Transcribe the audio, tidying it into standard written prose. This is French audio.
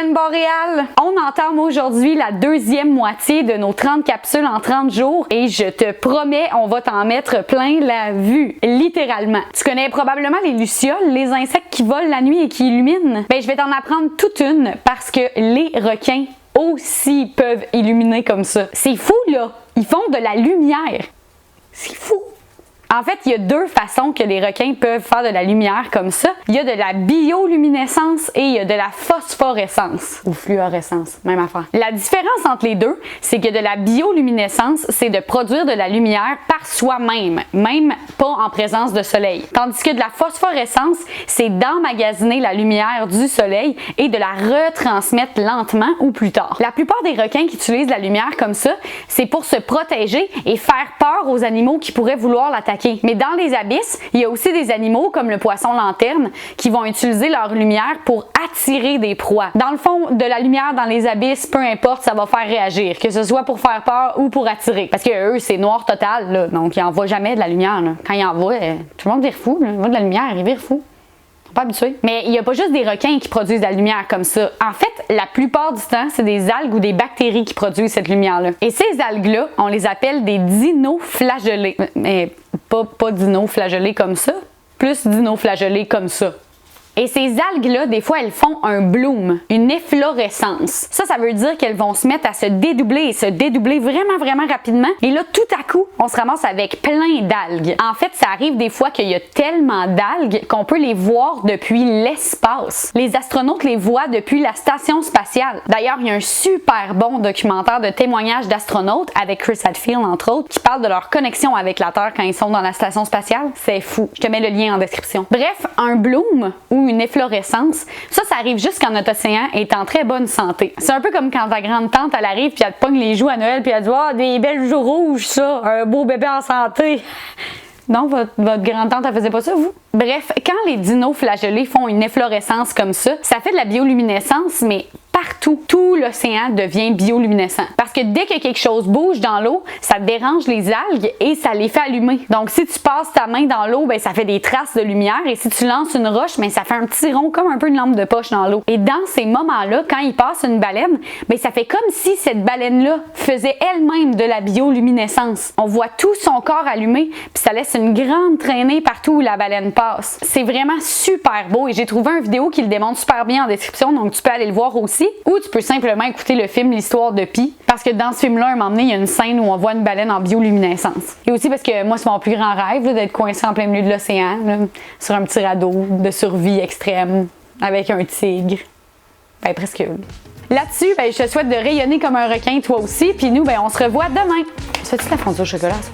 baleine boréale! On entame aujourd'hui la deuxième moitié de nos 30 capsules en 30 jours et je te promets, on va t'en mettre plein la vue, littéralement. Tu connais probablement les lucioles, les insectes qui volent la nuit et qui illuminent? Ben, je vais t'en apprendre toute une parce que les requins aussi peuvent illuminer comme ça. C'est fou, là! Ils font de la lumière. C'est fou! En fait, il y a deux façons que les requins peuvent faire de la lumière comme ça. Il y a de la bioluminescence et il y a de la phosphorescence ou fluorescence, même affaire. La différence entre les deux, c'est que de la bioluminescence, c'est de produire de la lumière par soi-même, même pas en présence de soleil. Tandis que de la phosphorescence, c'est d'emmagasiner la lumière du soleil et de la retransmettre lentement ou plus tard. La plupart des requins qui utilisent la lumière comme ça, c'est pour se protéger et faire peur aux animaux qui pourraient vouloir l'attaquer. Mais dans les abysses, il y a aussi des animaux comme le poisson lanterne qui vont utiliser leur lumière pour attirer des proies. Dans le fond, de la lumière dans les abysses, peu importe, ça va faire réagir, que ce soit pour faire peur ou pour attirer. Parce que eux, c'est noir total, là, donc ils n'envoient jamais de la lumière. Là. Quand ils envoient, tout le monde vire fou. Là. Ils voient de la lumière, ils virent fou. Pas habitués. Mais il n'y a pas juste des requins qui produisent de la lumière comme ça. En fait, la plupart du temps, c'est des algues ou des bactéries qui produisent cette lumière-là. Et ces algues-là, on les appelle des dinoflagellés. Mais pas dinoflagellés comme ça, plus dinoflagellés comme ça. Et ces algues-là, des fois, elles font un bloom, une efflorescence. Ça veut dire qu'elles vont se mettre à se dédoubler et se dédoubler vraiment rapidement. Et là, tout à coup, on se ramasse avec plein d'algues. En fait, ça arrive des fois qu'il y a tellement d'algues qu'on peut les voir depuis l'espace. Les astronautes les voient depuis la station spatiale. D'ailleurs, il y a un super bon documentaire de témoignages d'astronautes avec Chris Hadfield, entre autres, qui parle de leur connexion avec la Terre quand ils sont dans la station spatiale. C'est fou. Je te mets le lien en description. Bref, un bloom ou une efflorescence, ça arrive juste quand notre océan est en très bonne santé. C'est un peu comme quand ta grande tante, elle arrive puis elle te pogne les joues à Noël puis elle dit « Ah, des belles joues rouges, ça, un beau bébé en santé. » Non, votre grande-tante, elle faisait pas ça, vous? Bref, quand les dinoflagellés font une efflorescence comme ça fait de la bioluminescence, mais partout. Tout l'océan devient bioluminescent. Parce que dès que quelque chose bouge dans l'eau, ça dérange les algues et ça les fait allumer. Donc, si tu passes ta main dans l'eau, ben, ça fait des traces de lumière. Et si tu lances une roche, ben, ça fait un petit rond comme un peu une lampe de poche dans l'eau. Et dans ces moments-là, quand il passe une baleine, ben, ça fait comme si cette baleine-là faisait elle-même de la bioluminescence. On voit tout son corps allumé, puis ça laisse une grande traînée partout où la baleine passe. C'est vraiment super beau et j'ai trouvé une vidéo qui le démontre super bien en description, donc tu peux aller le voir aussi. Ou tu peux simplement écouter le film L'histoire de Pi, parce que dans ce film-là, à un moment donné, il y a une scène où on voit une baleine en bioluminescence. Et aussi parce que moi, c'est mon plus grand rêve là, d'être coincé en plein milieu de l'océan, là, sur un petit radeau de survie extrême, avec un tigre. Ben, presque. Là-dessus, ben, je te souhaite de rayonner comme un requin, toi aussi, puis nous, ben, on se revoit demain. Fais-tu de la fondue au chocolat, ça?